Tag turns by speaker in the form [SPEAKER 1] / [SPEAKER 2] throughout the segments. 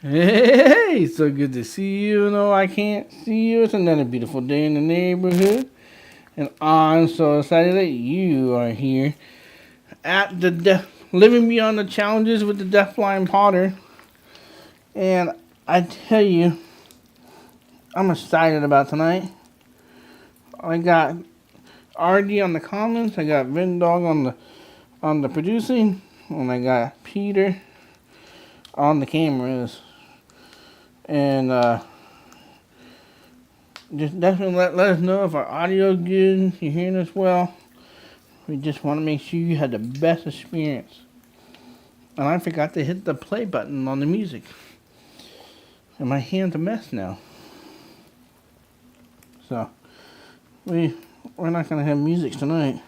[SPEAKER 1] Hey, so good to see you. No, I can't see you. It's another beautiful day in the neighborhood. And I'm so excited that you are here at the Living Beyond the Challenges with the DeafBlind Potter. And I tell you, I'm excited about tonight. I got RD on the comments, I got Vindog on the producing, and I got Peter on the cameras. And just definitely let us know if our audio is good, you're hearing us well. We just want to make sure you had the best experience. And I forgot to hit the play button on the music. And my hand's a mess now. So, we're not going to have music tonight.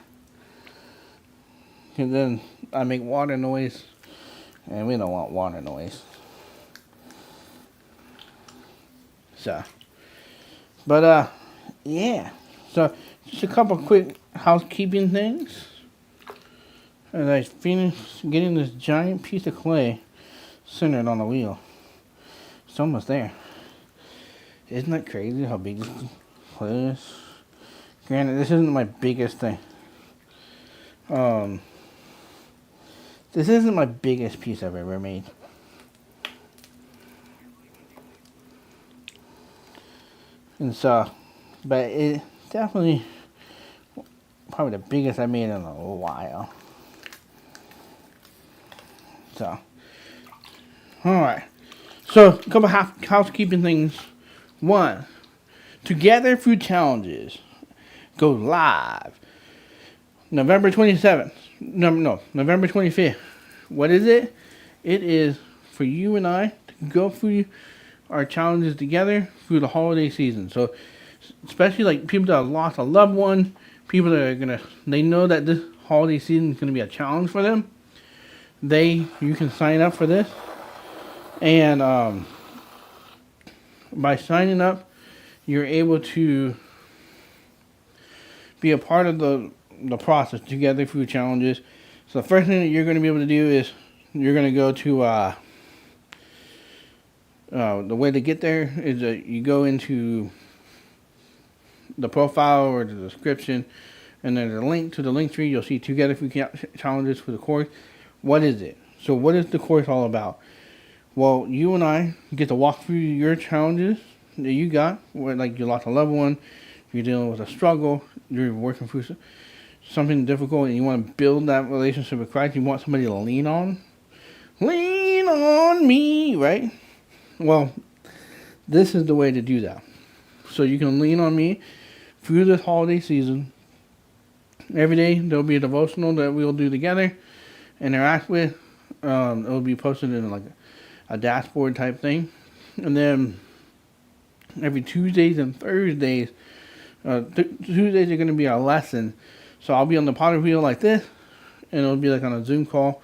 [SPEAKER 1] Because then I make water noise. And we don't want water noise. So, but yeah. So, just a couple quick housekeeping things. As I finish getting this giant piece of clay centered on the wheel. It's almost there. Isn't that crazy how big this clay is? Granted, this isn't my biggest thing. This isn't my biggest piece I've ever made. And so, but it definitely probably the biggest I made in a while. So, alright. So, a couple housekeeping things. One, Together Food Challenges go live November 27th. No, November 25th. What is it? It is for you and I to go through our challenges together through the holiday season. So, especially like people that have lost a loved one, people that are they know that this holiday season is gonna be a challenge for them. You can sign up for this, and by signing up, you're able to be a part of the process together through challenges. So the first thing that you're going to be able to do is you're going to go to the way to get there is you go into the profile or the description, and there's a link to the link tree. You'll see Together Through Challenges for the course. What is it? So what is the course all about? Well, you and I get to walk through your challenges that you got, where like you lost a loved one, you're dealing with a struggle, you're working through something difficult, and you want to build that relationship with Christ. You want somebody to lean on. Lean on me, right? Well, this is the way to do that. So you can lean on me through this holiday season. Every day there'll be a devotional that we'll do together, interact with. It'll be posted in like a dashboard type thing, and then every Tuesdays and Thursdays, Tuesdays are going to be our lesson. So I'll be on the potter wheel like this, and it'll be like on a Zoom call,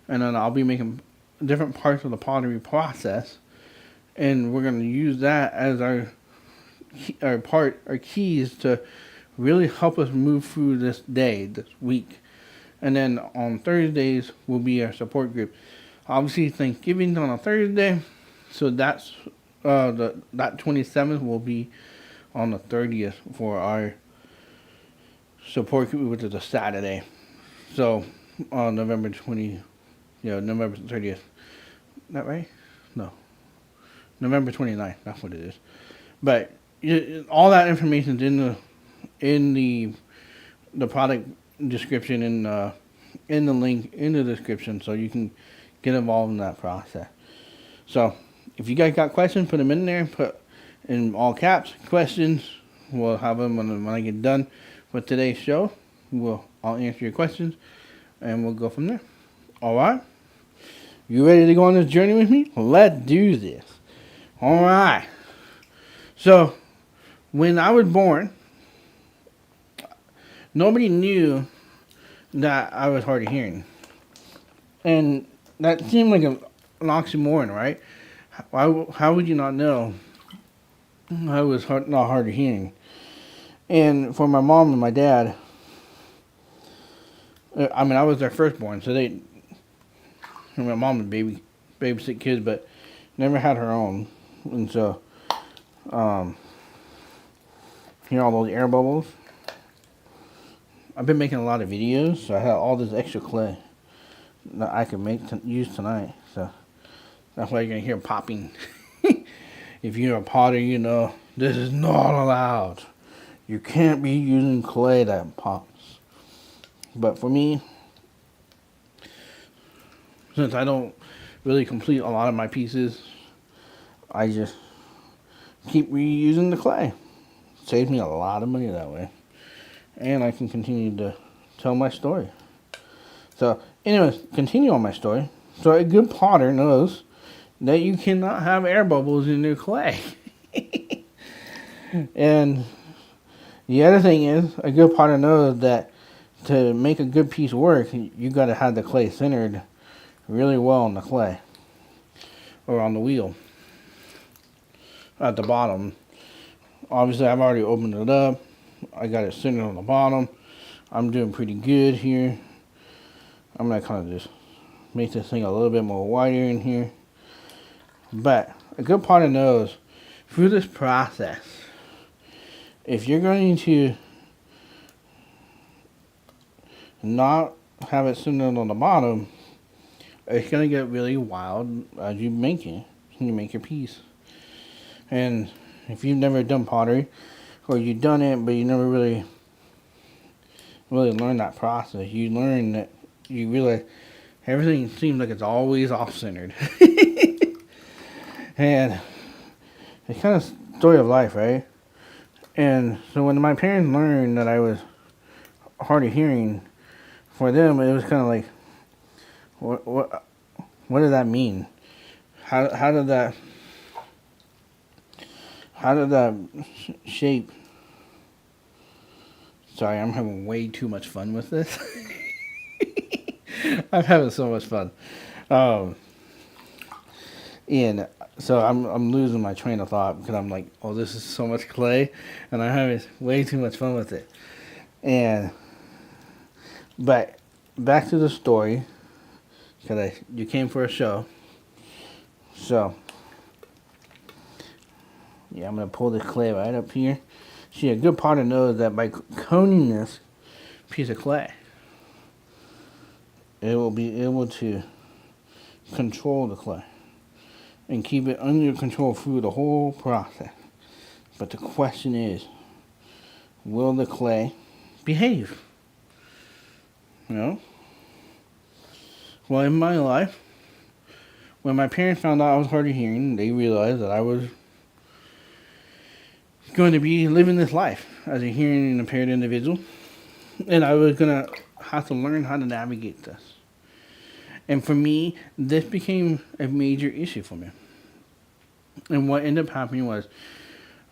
[SPEAKER 1] and then I'll be making different parts of the pottery process, and we're going to use that as our keys to really help us move through this day, this week. And then on Thursdays will be our support group. Obviously, Thanksgiving's on a Thursday, so that's that 27th will be on the 30th for our support group, which is a Saturday. So on November 30th. Is that right? No, November 29th. That's what it is. But all that information is in the product description and in the link in the description, so you can get involved in that process. So if you guys got questions, put them in there. Put in all caps questions. We'll have them when I get done with today's show. I'll answer your questions, and we'll go from there. All right. You ready to go on this journey with me? Let's do this. All right. So when I was born, nobody knew that I was hard of hearing. And that seemed like an oxymoron, right? How would you not know I was not hard of hearing? And for my mom and my dad, I was their firstborn, so my mom would babysit kids, but never had her own. And so, hear all those air bubbles? I've been making a lot of videos, so I have all this extra clay that I can use tonight. So that's why you're gonna hear popping. If you're a potter, you know this is not allowed. You can't be using clay that pops. But for me, since I don't really complete a lot of my pieces, I just keep reusing the clay. Saves me a lot of money that way. And I can continue to tell my story. So, anyways, continue on my story. So, a good potter knows that you cannot have air bubbles in your clay. And the other thing is, a good potter knows that to make a good piece work, you got to have the clay centered really well on the clay or on the wheel at the bottom. Obviously, I've already opened it up. I got it centered on the bottom. I'm doing pretty good here. I'm going to kind of just make this thing a little bit more wider in here. But a good potter knows through this process, if you're going to not have it centered on the bottom, it's going to get really wild as you make it. You make your piece. And if you've never done pottery, or you've done it, but you never really learned that process, you learn that you realize everything seems like it's always off-centered. And it's kind of story of life, right? And so when my parents learned that I was hard of hearing, for them it was kind of like, what did that mean? How did that shape? Sorry, I'm having way too much fun with this. I'm having so much fun. And so I'm losing my train of thought because I'm like, oh, this is so much clay, and I'm having way too much fun with it. But back to the story, because you came for a show. So yeah, I'm gonna pull this clay right up here. See, a good potter knows that by coning this piece of clay, it will be able to control the clay and keep it under control through the whole process. But the question is, will the clay behave? You know? Well, in my life, when my parents found out I was hard of hearing, they realized that I was going to be living this life as a hearing impaired individual, and I was going to have to learn how to navigate this. And for me, this became a major issue for me. And what ended up happening was,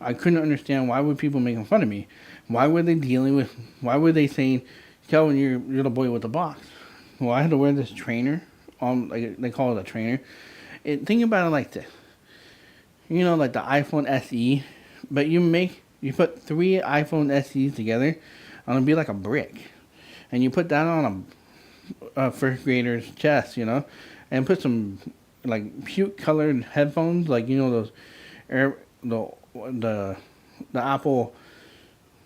[SPEAKER 1] I couldn't understand why were people making fun of me. Why were they saying, Kelvin, you're the boy with the box? Well, I had to wear this trainer, like they call it a trainer. Think about it like this. You know, like the iPhone SE, but you put 3 iPhone SEs together, and it'll be like a brick. And you put that on a first grader's chest, you know, and put some like puke colored headphones, like, you know, those the Apple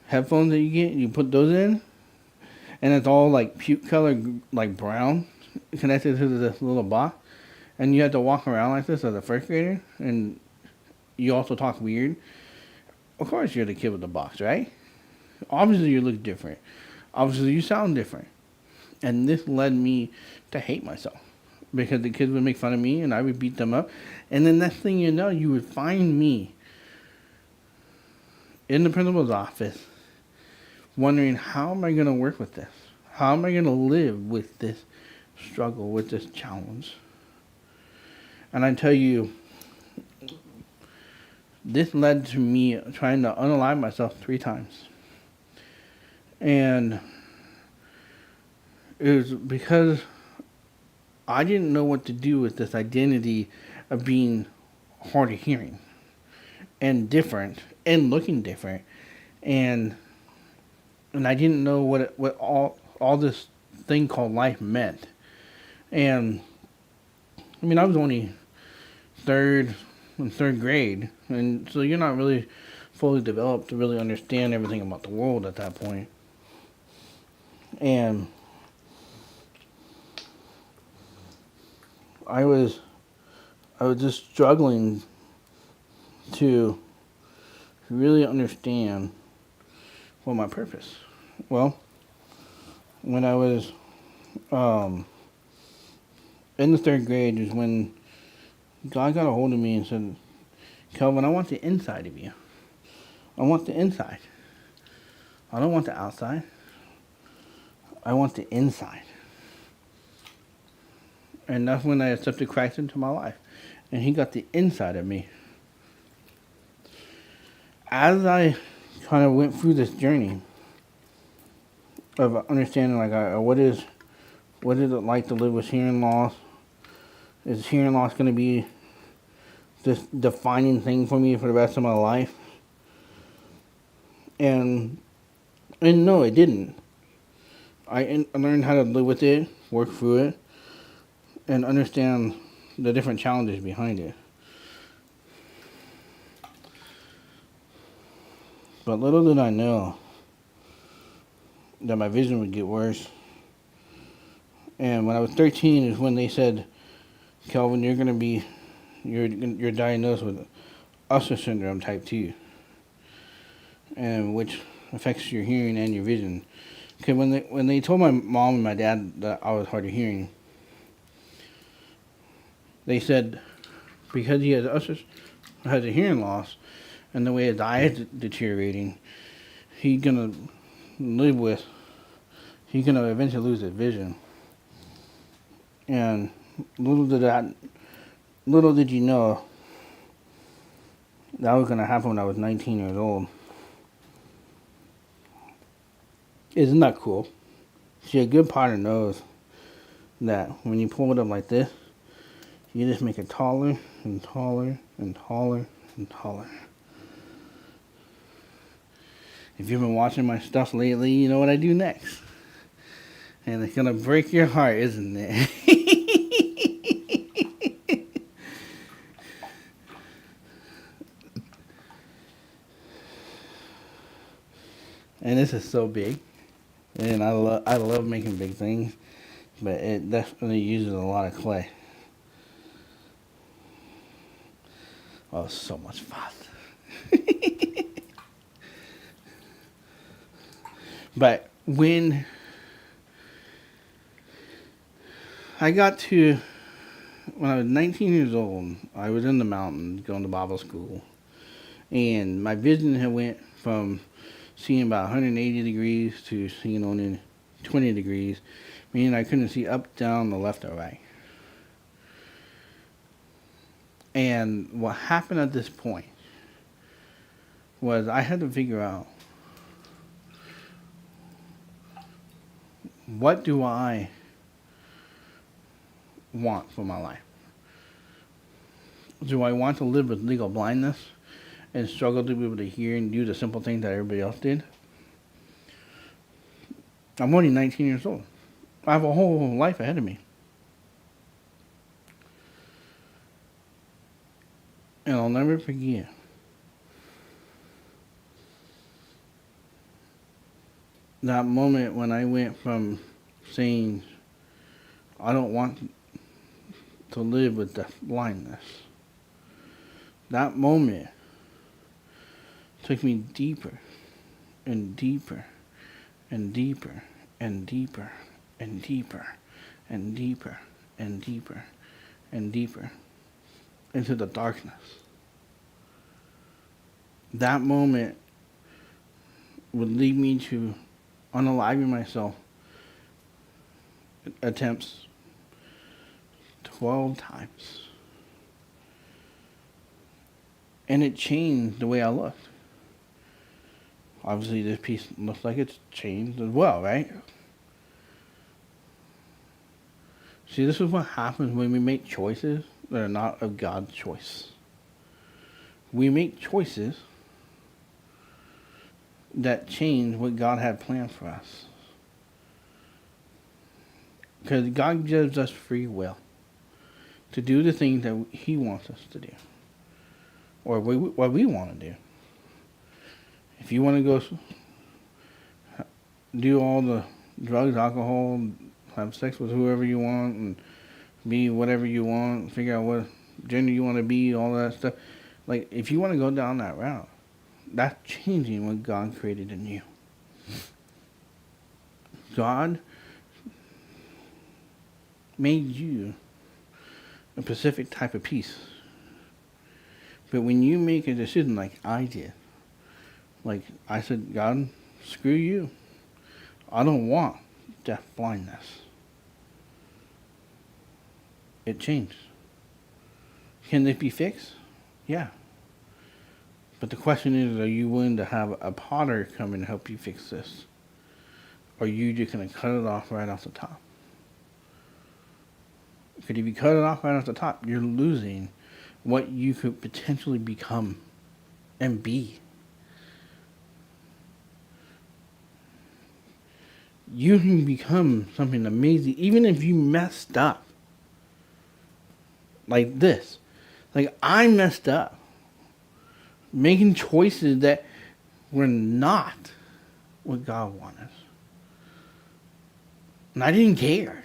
[SPEAKER 1] headphones that you get, you put those in, and it's all like puke colored, like brown, connected to this little box, and you have to walk around like this as a first grader, and you also talk weird. Of course you're the kid with the box, right? Obviously you look different. Obviously you sound different. And this led me to hate myself, because the kids would make fun of me and I would beat them up. And the next thing you know, you would find me in the principal's office wondering, how am I going to work with this? How am I going to live with this struggle, with this challenge? And I tell you, this led to me trying to unalive myself 3 times. And it was because I didn't know what to do with this identity of being hard of hearing and different and looking different, and I didn't know what all this thing called life meant. And I mean, I was only third grade, and so you're not really fully developed to really understand everything about the world at that point. And I was just struggling to really understand what my purpose. Well, when I was in the third grade is when God got a hold of me and said, Kelvin, I want the inside of you. I want the inside. I don't want the outside. I want the inside. And that's when I accepted Christ into my life. And he got the inside of me. As I kind of went through this journey of understanding, like, what is it like to live with hearing loss? Is hearing loss going to be this defining thing for me for the rest of my life? And no, it didn't. I learned how to live with it, work through it, and understand the different challenges behind it. But little did I know that my vision would get worse. And when I was 13 is when they said, Kelvin, you're diagnosed with Usher syndrome type 2, and which affects your hearing and your vision. Because when they told my mom and my dad that I was hard of hearing, they said because he has a hearing loss, and the way his eye is deteriorating, he's gonna eventually lose his vision. And little did you know that was gonna happen when I was 19 years old. Isn't that cool? See, a good potter knows that when you pull it up like this, you just make it taller and taller and taller and taller. If you've been watching my stuff lately, you know what I do next. And it's gonna break your heart, isn't it? And this is so big. And I love making big things, but it definitely uses a lot of clay. Oh, so much fun. But when I was 19 years old, I was in the mountains going to Bible school, and my vision had went from seeing about 180 degrees to seeing only 20 degrees, meaning I couldn't see up, down, the left, or right. And what happened at this point was I had to figure out, what do I want for my life? Do I want to live with legal blindness and struggle to be able to hear and do the simple things that everybody else did? I'm only 19 years old. I have a whole life ahead of me. And I'll never forget that moment when I went from saying, I don't want to live with deaf blindness. That moment took me deeper and deeper and deeper and deeper and deeper and deeper and deeper and deeper into the darkness. That moment would lead me to unaliving myself attempts 12 times. And it changed the way I looked. Obviously, this piece looks like it's changed as well, right? See, this is what happens when we make choices that are not of God's choice. We make choices that change what God had planned for us. Because God gives us free will to do the things that He wants us to do, or what we want to do. If you want to go do all the drugs, alcohol, have sex with whoever you want, and be whatever you want, figure out what gender you want to be, all that stuff. Like, if you want to go down that route, that's changing what God created in you. God made you a specific type of peace. But when you make a decision like I did, like I said, God, screw you. I don't want deaf blindness. It changed. Can it be fixed? Yeah. But the question is, are you willing to have a potter come and help you fix this? Or are you just going to cut it off right off the top? Because if you cut it off right off the top, you're losing what you could potentially become and be. You can become something amazing, even if you messed up. Like this. Like, I messed up. Making choices that were not what God wanted. And I didn't care.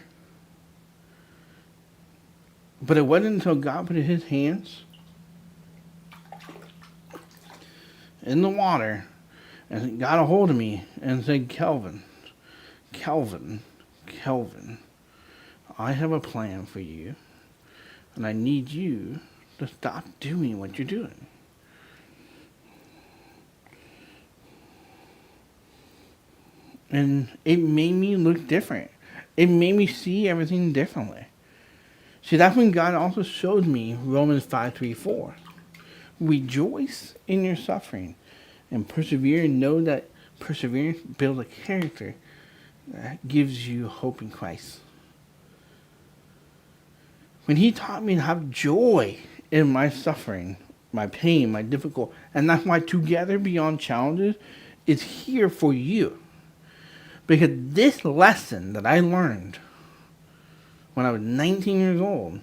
[SPEAKER 1] But it wasn't until God put His hands in the water and got a hold of me and said, Kelvin, I have a plan for you, and I need you to stop doing what you're doing. And it made me look different. It made me see everything differently. See, that's when God also showed me Romans 5:3-4. Rejoice in your suffering and persevere, and know that perseverance builds a character that gives you hope in Christ. When He taught me to have joy in my suffering, my pain, my difficult, and that's why Together Beyond Challenges is here for you. Because this lesson that I learned when I was 19 years old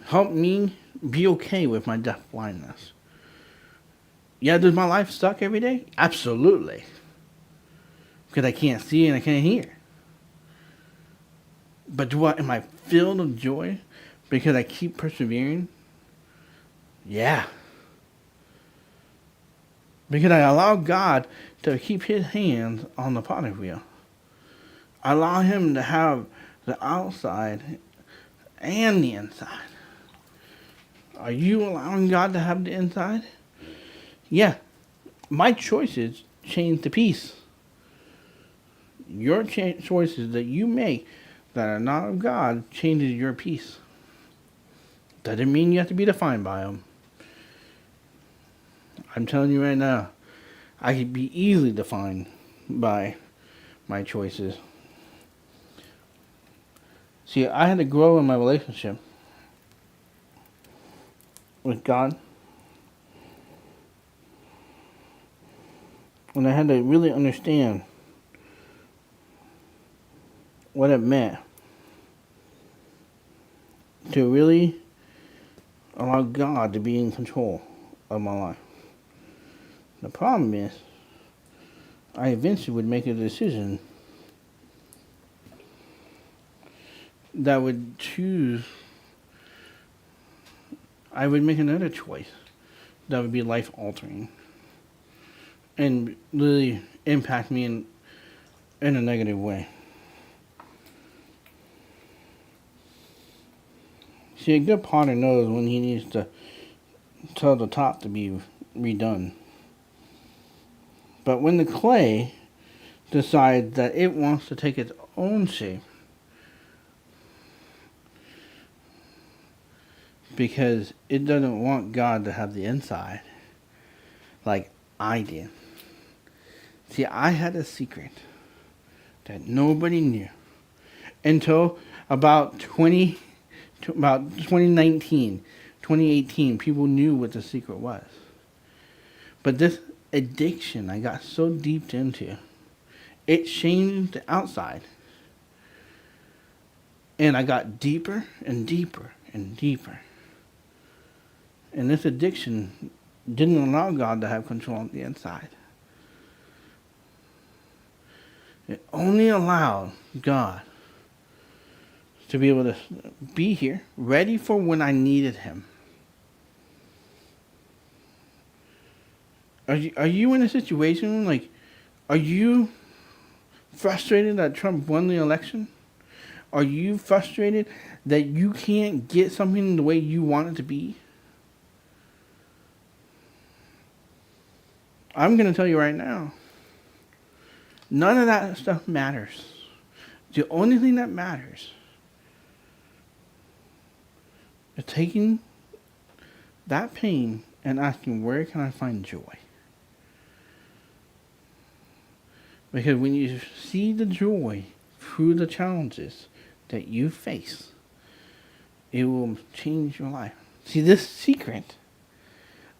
[SPEAKER 1] helped me be okay with my deaf blindness. Yeah, does my life suck every day? Absolutely. Because I can't see and I can't hear. But am I filled with joy because I keep persevering? Yeah. Because I allow God to keep His hands on the potter's wheel. I allow Him to have the outside and the inside. Are you allowing God to have the inside? Yeah. My choices change the peace. Your choices that you make that are not of God changes your peace. Doesn't mean you have to be defined by them. I'm telling you right now, I could be easily defined by my choices. See, I had to grow in my relationship with God. And I had to really understand what it meant to really allow God to be in control of my life. The problem is, I eventually would make a decision that would choose, I would make another choice that would be life altering and really impact me in a negative way. See, a good potter knows when he needs to tell the top to be redone. But when the clay decides that it wants to take its own shape, because it doesn't want God to have the inside, like I did. See, I had a secret that nobody knew until about 2019, 2018, people knew what the secret was. But this addiction I got so deep into, it changed the outside. And I got deeper and deeper and deeper. And this addiction didn't allow God to have control on the inside. It only allowed God to be able to be here, ready for when I needed him. Are you in a situation like, are you frustrated that Trump won the election? Are you frustrated that you can't get something the way you want it to be? I'm going to tell you right now, none of that stuff matters. The only thing that matters is taking that pain and asking, where can I find joy? Because when you see the joy through the challenges that you face, it will change your life. See, this secret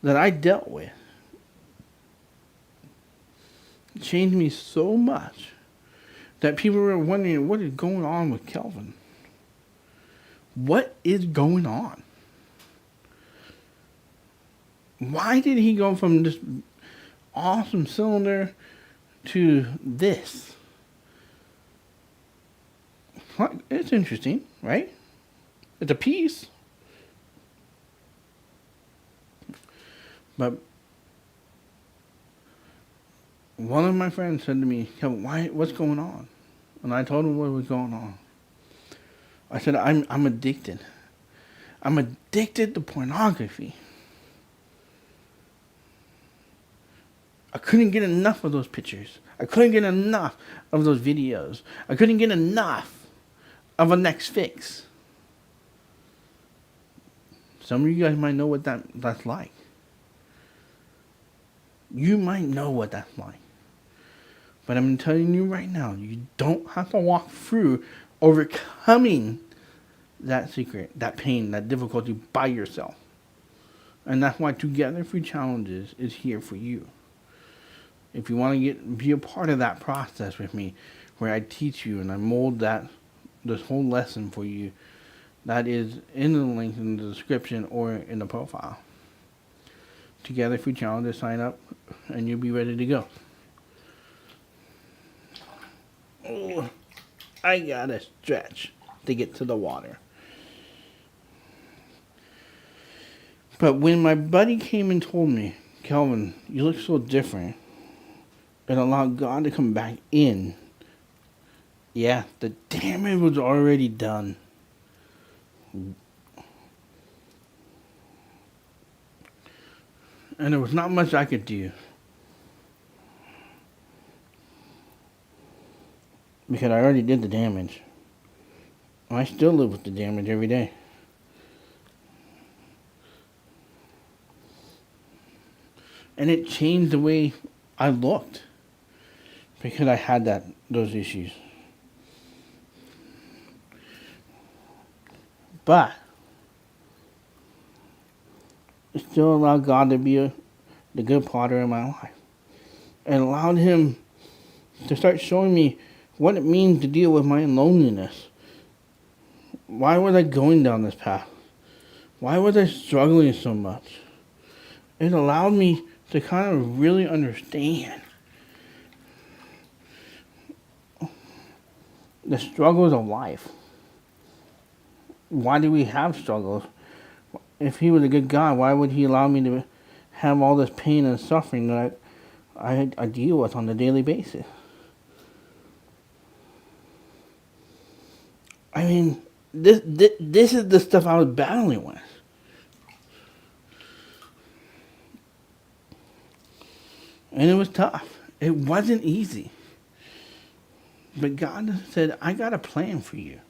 [SPEAKER 1] that I dealt with changed me so much that people were wondering, what is going on with Kelvin? What is going on? Why did he go from this awesome cylinder to this? It's interesting, right? It's a piece. But one of my friends said to me, Kelvin, what's going on? And I told him what was going on. I said, I'm addicted. I'm addicted to pornography. I couldn't get enough of those pictures. I couldn't get enough of those videos. I couldn't get enough of a next fix. Some of you guys might know what that's like. You might know what that's like. But I'm telling you right now, you don't have to walk through overcoming that secret, that pain, that difficulty by yourself. And that's why Together Through Challenges is here for you. If you want to be a part of that process with me, where I teach you and I mold this whole lesson for you, that is in the link in the description or in the profile. Together Through Challenges, sign up and you'll be ready to go. Oh, I gotta stretch to get to the water. But when my buddy came and told me, Kelvin, you look so different, and allowed God to come back in, yeah, the damage was already done. And there was not much I could do. Because I already did the damage. I still live with the damage every day. And it changed the way I looked. Because I had those issues. But it still allowed God to be the good potter in my life. And allowed him to start showing me what it means to deal with my loneliness. Why was I going down this path? Why was I struggling so much? It allowed me to kind of really understand the struggles of life. Why do we have struggles? If he was a good God, why would he allow me to have all this pain and suffering that I deal with on a daily basis? I mean, this is the stuff I was battling with. And it was tough. It wasn't easy. But God said, I got a plan for you.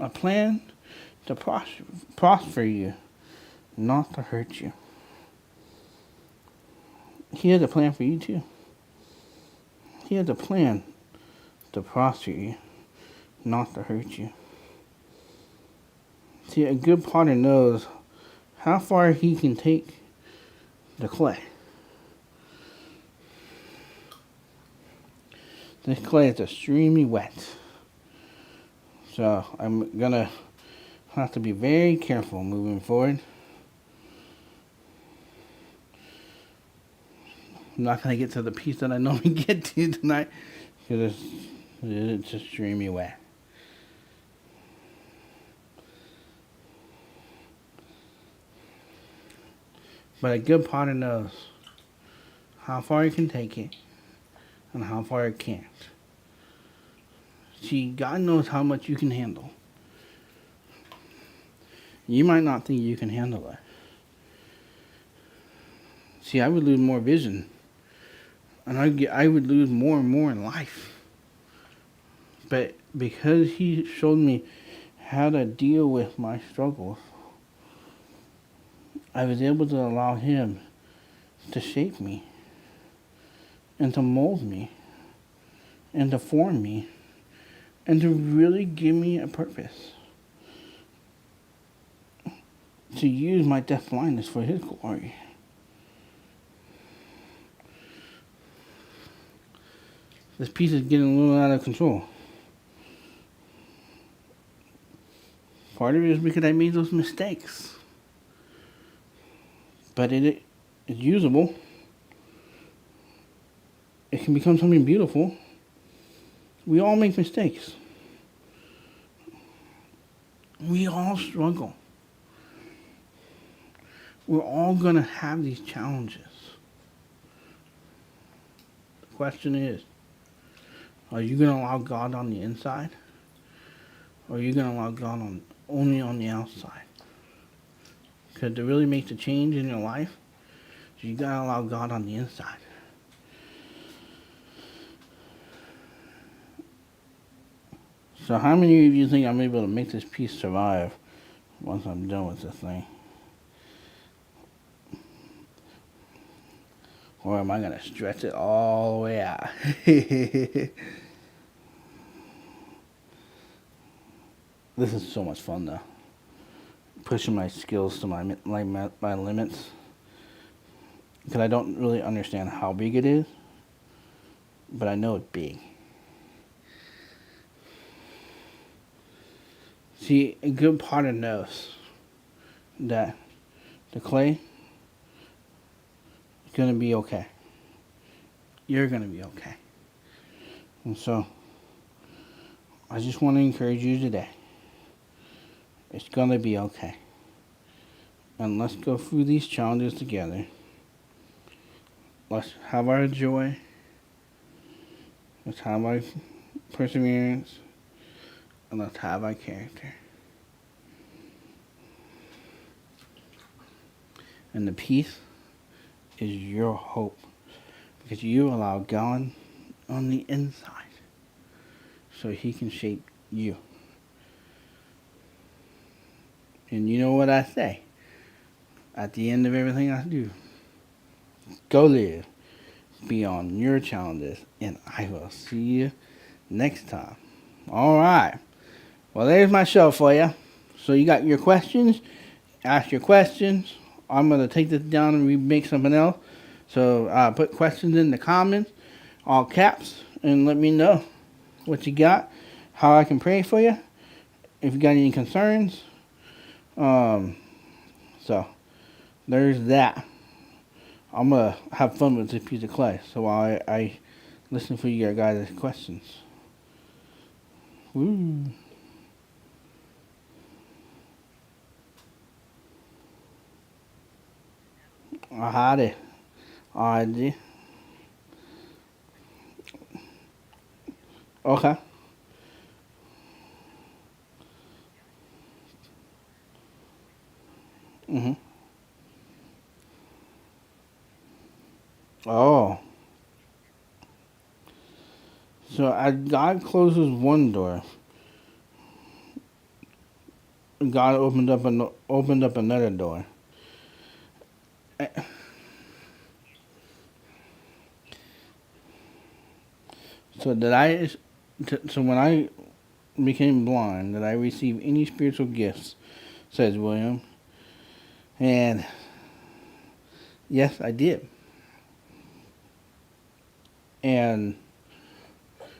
[SPEAKER 1] A plan to prosper you, not to hurt you. He has a plan for you too. He has a plan to prosper you, not to hurt you. See, a good potter knows how far he can take the clay. This clay is extremely wet. So I'm gonna have to be very careful moving forward. I'm not gonna get to the piece that I normally get to tonight because it's just extremely wet. But a good potter knows how far he can take it and how far it can't. See, God knows how much you can handle. You might not think you can handle it. See, I would lose more vision, and I would lose more and more in life. But because He showed me how to deal with my struggles, I was able to allow Him to shape me and to mold me and to form me and to really give me a purpose. To use my deaf blindness for His glory. This piece is getting a little out of control. Part of it is because I made those mistakes. But it is usable. It can become something beautiful. We all make mistakes. We all struggle. We're all going to have these challenges. The question is, are you going to allow God on the inside? Or are you going to allow God only on the outside? Because to really make the change in your life, you got to allow God on the inside. So how many of you think I'm able to make this piece survive once I'm done with this thing? Or am I going to stretch it all the way out? This is so much fun though. Pushing my skills to my limits. Because I don't really understand how big it is. But I know it's big. See, a good potter knows that the clay is going to be okay. You're going to be okay. And so, I just want to encourage you today. It's going to be okay. And let's go through these challenges together. Let's have our joy. Let's have our perseverance. And let's have our character. And the peace is your hope. Because you allow God on the inside. So He can shape you. And you know what I say? At the end of everything I do. Go live beyond your challenges. And I will see you next time. Alright. Well, there's my show for you. So you got your questions. Ask your questions. I'm going to take this down and remake something else. So put questions in the comments, all caps, and let me know what you got, how I can pray for you, if you got any concerns. So there's that. I'm going to have fun with this piece of clay. So while I listen for your guys' questions. Woo. Alrighty. Alrighty. Okay. Mhm. Oh. So as God closes one door, God opened up another door. So so when I became blind, did I receive any spiritual gifts? Says William. And yes, I did. And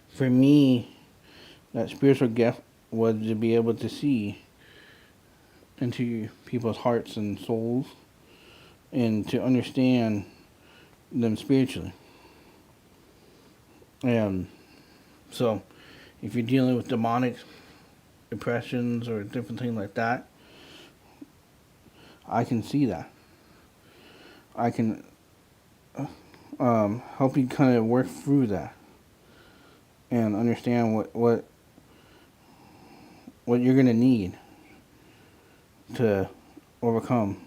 [SPEAKER 1] for me, that spiritual gift was to be able to see into people's hearts and souls and to understand them spiritually. And so, if you're dealing with demonic impressions or different things like that, I can see that. I can help you kind of work through that and understand what you're gonna need to overcome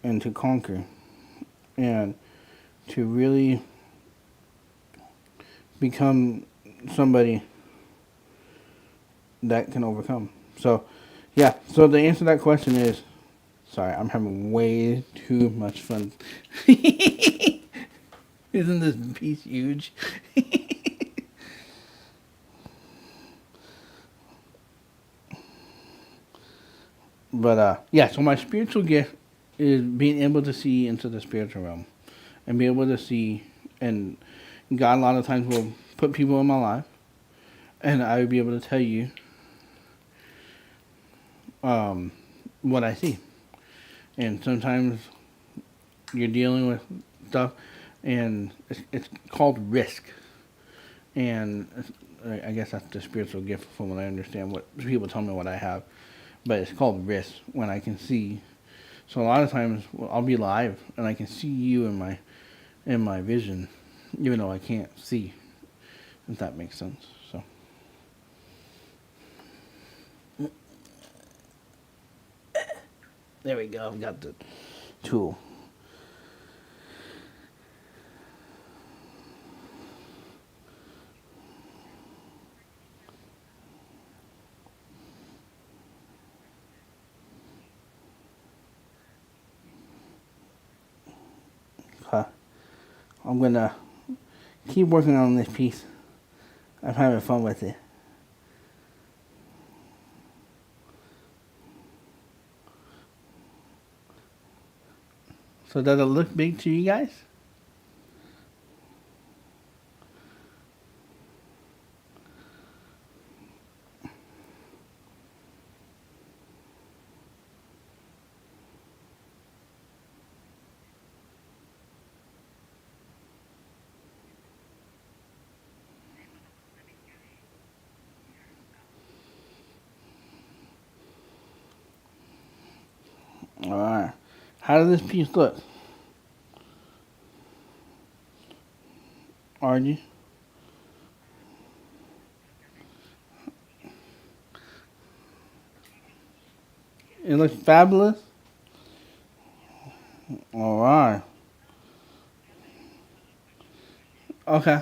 [SPEAKER 1] and to conquer and to really become somebody that can overcome. So, yeah. So the answer to that question is, sorry, I'm having way too much fun. Isn't this piece huge? But yeah. So my spiritual gift is being able to see into the spiritual realm and be able to see, and God a lot of times will put people in my life, and I will be able to tell you what I see. And sometimes you're dealing with stuff, and it's called risk. And I guess that's the spiritual gift from what I understand. What people tell me what I have, but it's called risk when I can see. So a lot of times I'll be live and I can see you in my vision, even though I can't see. If that makes sense. So. There we go. I've got the tool. I'm gonna keep working on this piece. I'm having fun with it. So does it look big to you guys? Alright. How does this piece look? Argy? It looks fabulous? Alright. Okay.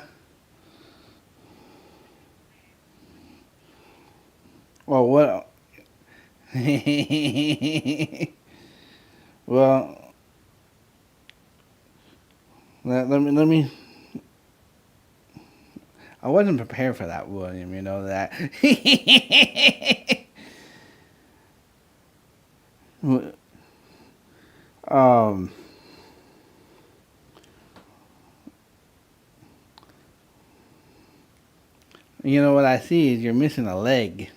[SPEAKER 1] Well, what? Well, let me. I wasn't prepared for that, William. You know that. um. You know what I see is you're missing a leg,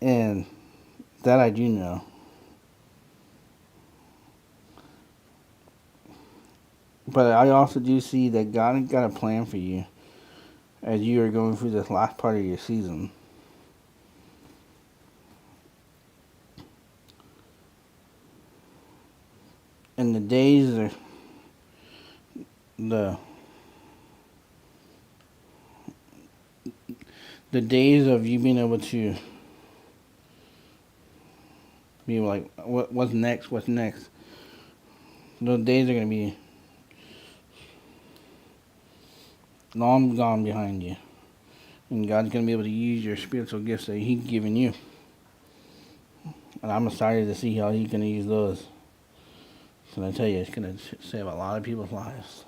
[SPEAKER 1] and that I do know. But I also do see that God got a plan for you as you are going through this last part of your season. And the days are the days of you being able to be like, what's next? What's next? Those days are gonna be long gone behind you, and God's gonna be able to use your spiritual gifts that He's given you. And I'm excited to see how He's gonna use those. So I tell you, it's gonna save a lot of people's lives.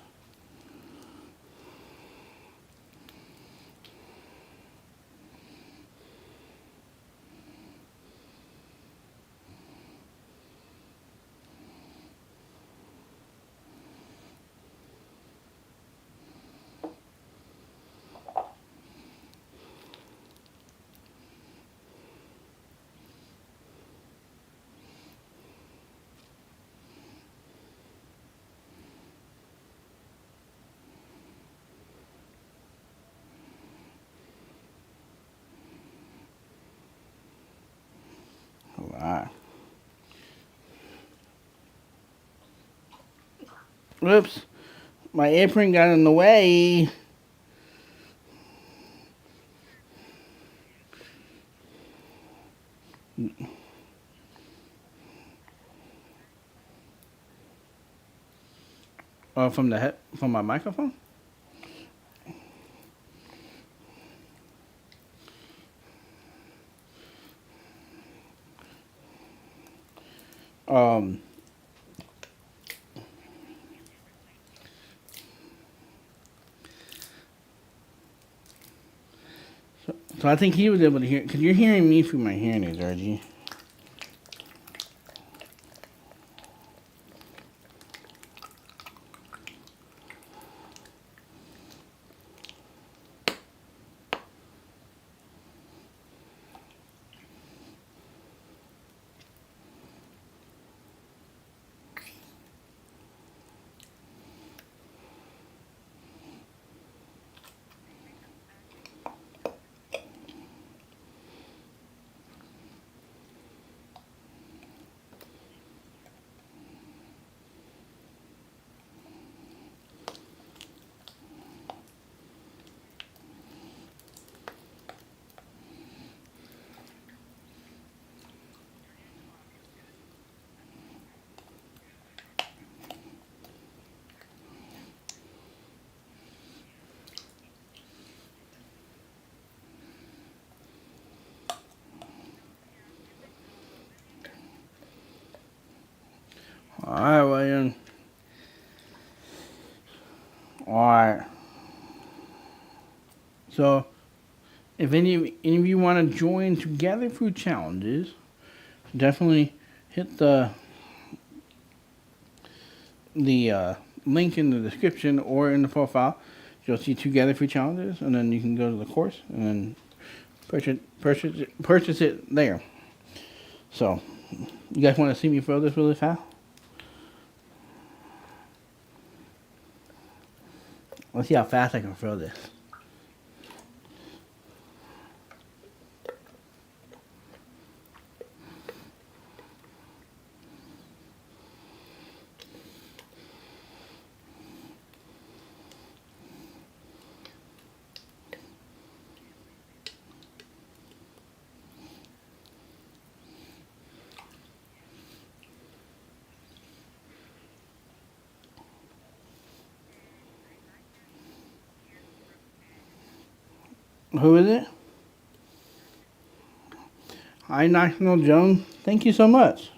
[SPEAKER 1] Whoops. My apron got in the way. From my microphone? Um, so I think he was able to hear, because you're hearing me through my hearing aids, RG. Alright, William. Alright. So, if any of you want to join together through challenges, definitely hit the link in the description or in the profile. You'll see together free challenges, and then you can go to the course and then purchase it there. So, you guys want to see me throw this really fast? Let's see how fast I can throw this. Who is it? Hi, National Joan. Thank you so much.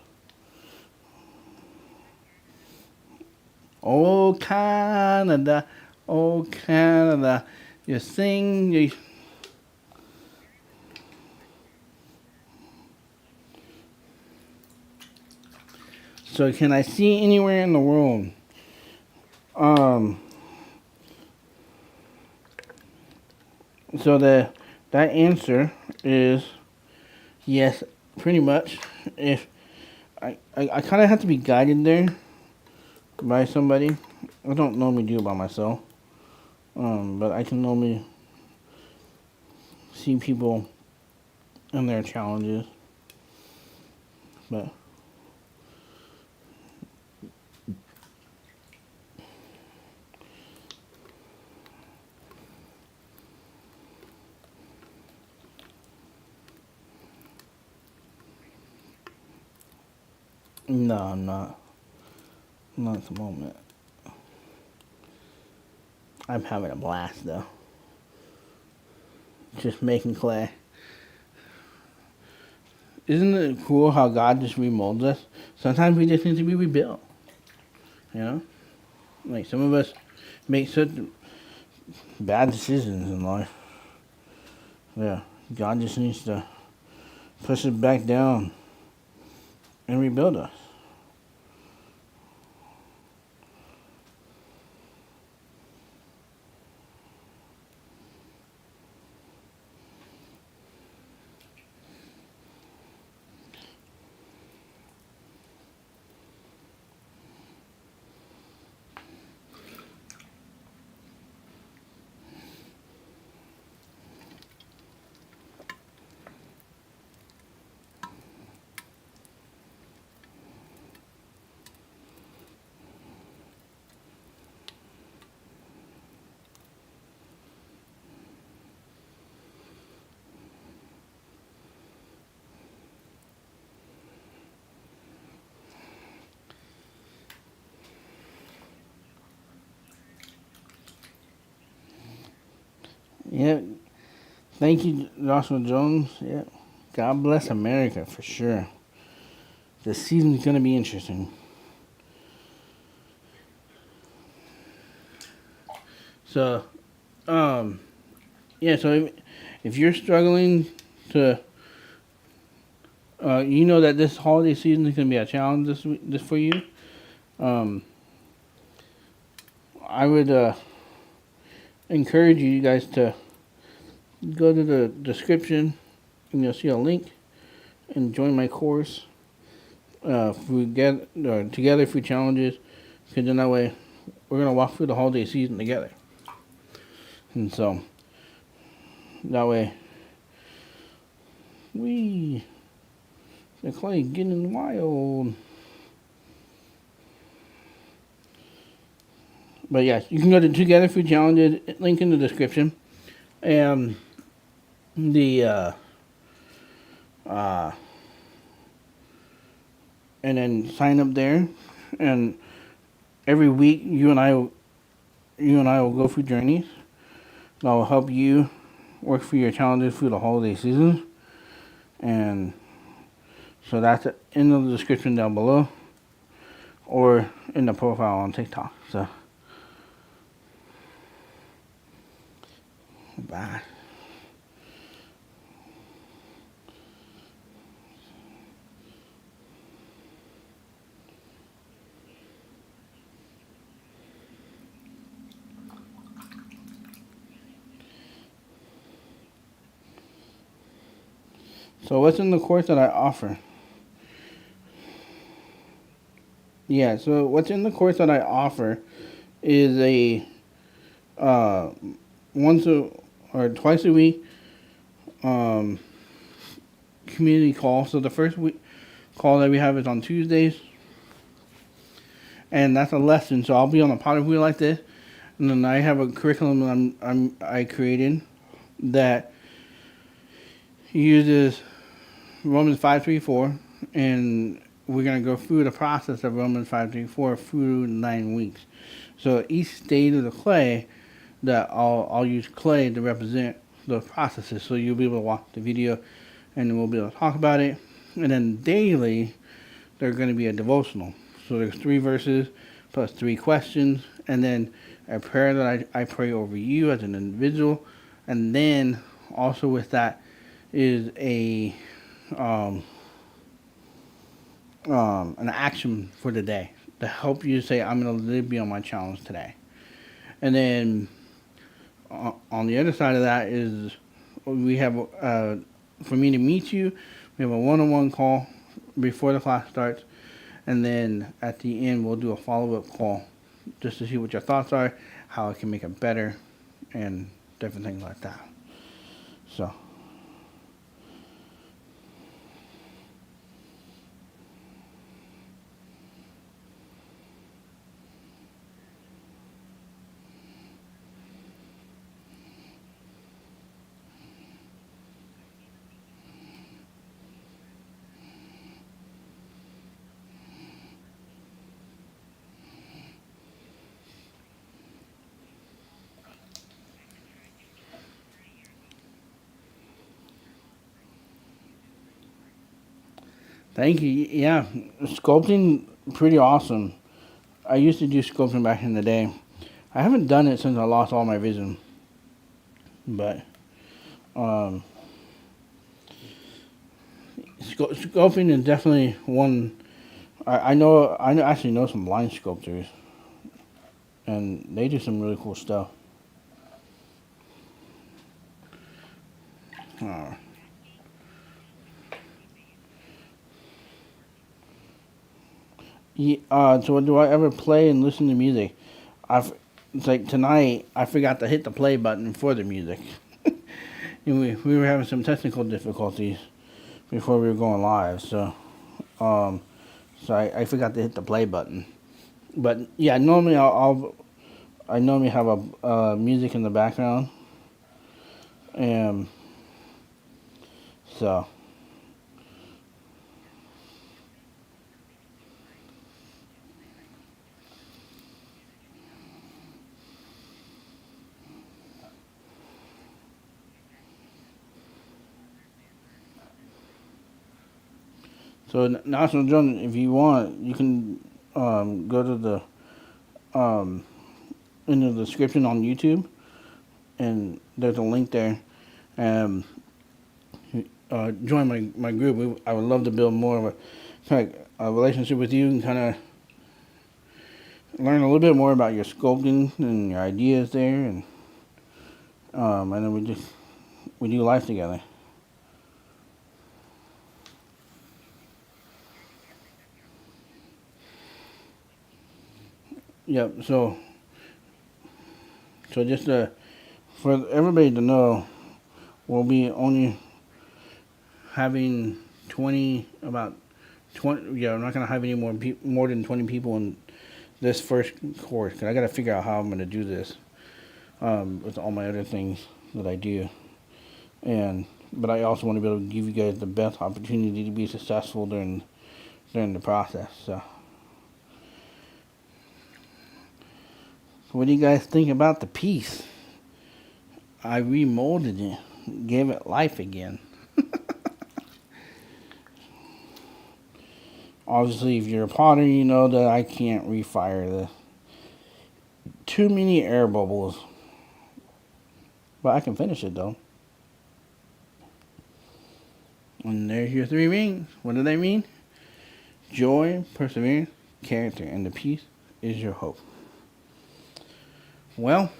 [SPEAKER 1] Oh, Canada. Oh, Canada. You sing. So, can I see anywhere in the world? So that answer is yes, pretty much. If I kind of have to be guided there by somebody. I don't normally do it by myself, but I can normally see people and their challenges. But no, I'm not. Not at the moment. I'm having a blast though. Just making clay. Isn't it cool how God just remolds us? Sometimes we just need to be rebuilt. You know? Like some of us make such bad decisions in life. Yeah. God just needs to push us back down and rebuild us. Yeah. Thank you, Joshua Jones. Yeah. God bless America for sure. The season's gonna be interesting. So, yeah. So if you're struggling to, you know that this holiday season is gonna be a challenge this for you. Um, I would encourage you guys to go to the description and you'll see a link and join my course. If we get together through challenges, because then that way we're gonna walk through the holiday season together, and so that way the clay getting wild. But yes, you can go to Together Through Challenges, link in the description, and the and then sign up there, and every week you and I will go through journeys that will help you work through your challenges through the holiday season, and so that's in the description down below, or in the profile on TikTok. So, bye. So what's in the course that I offer? Yeah, so what's in the course that I offer is a uh, or twice a week community call. So the first week call that we have is on Tuesdays, and that's a lesson. So I'll be on a pottery wheel like this, and then I have a curriculum I created that uses Romans 5:3-4, and we're gonna go through the process of Romans 5:3-4 through 9 weeks. So each stage of the clay, that I'll use clay to represent those processes. So you'll be able to watch the video, and we'll be able to talk about it. And then daily, there's going to be a devotional. So there's 3 verses plus 3 questions, and then a prayer that I pray over you as an individual. And then also with that is an action for the day to help you say, I'm going to live beyond my challenge today. And then on the other side of that is we have, for me to meet you, we have a one-on-one call before the class starts. And then at the end, we'll do a follow-up call just to see what your thoughts are, how I can make it better, and different things like that. So. Thank you. Yeah, sculpting, pretty awesome. I used to do sculpting back in the day. I haven't done it since I lost all my vision. But sculpting is definitely one. I actually know some blind sculptors, and they do some really cool stuff. Uh, so do I ever play and listen to music? It's like tonight, I forgot to hit the play button for the music. And we were having some technical difficulties before we were going live, so I forgot to hit the play button. But yeah, normally I normally have a music in the background, and so. So National Journal, if you want, you can go to the in the description on YouTube, and there's a link there. Um, join my group. I would love to build more of a relationship with you and kind of learn a little bit more about your sculpting and your ideas there, and then we do life together. Yep. So just for everybody to know, we'll be only having 20. Yeah, I'm not gonna have any more than 20 people in this first course, because I got to figure out how I'm going to do this with all my other things that I do. But I also want to be able to give you guys the best opportunity to be successful during the process. So what do you guys think about the piece? I remolded it, gave it life again. Obviously, if you're a potter, you know that I can't refire this. Too many air bubbles. But I can finish it, though. And there's your 3 rings. What do they mean? Joy, perseverance, character, and the piece is your hope. Well,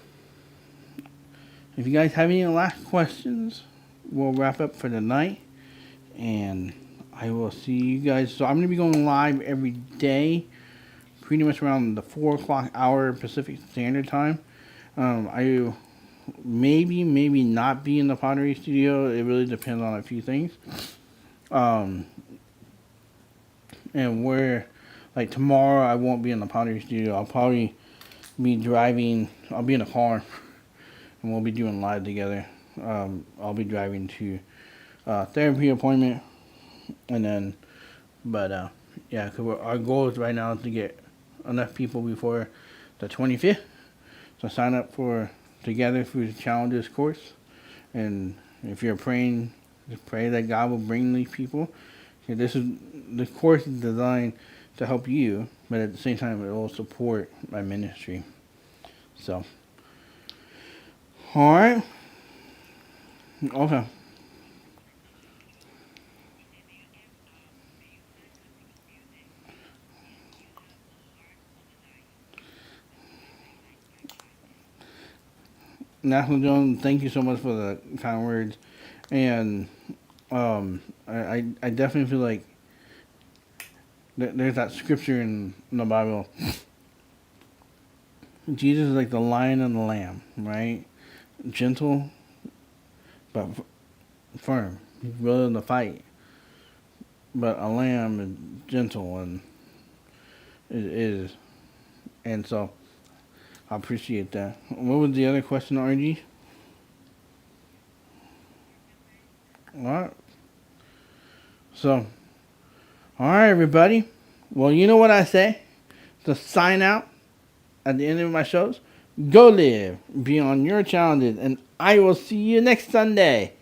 [SPEAKER 1] if you guys have any last questions, we'll wrap up for the night. And I will see you guys. So I'm going to be going live every day, pretty much around the 4 o'clock hour Pacific Standard Time. I maybe not be in the pottery studio. It really depends on a few things. And like tomorrow, I won't be in the pottery studio. I'll probably be driving. I'll be in a car, and we'll be doing live together. I'll be driving to therapy appointment, and then, yeah, because our goal is right now to get enough people before the 25th to sign up for Together Through the Challenges course. And if you're praying, just pray that God will bring these people. The course is designed to help you, but at the same time, it will support my ministry. So, all right. Okay. National Jones, thank you so much for the kind words. And I definitely feel like there's that scripture in the Bible. Jesus is like the lion and the lamb, right? Gentle, but firm. He's willing to fight. But a lamb is gentle, and it is. And so I appreciate that. What was the other question, RG? Alright. So, alright, everybody. Well, you know what I say to sign out at the end of my shows? Go live beyond your challenges, and I will see you next Sunday.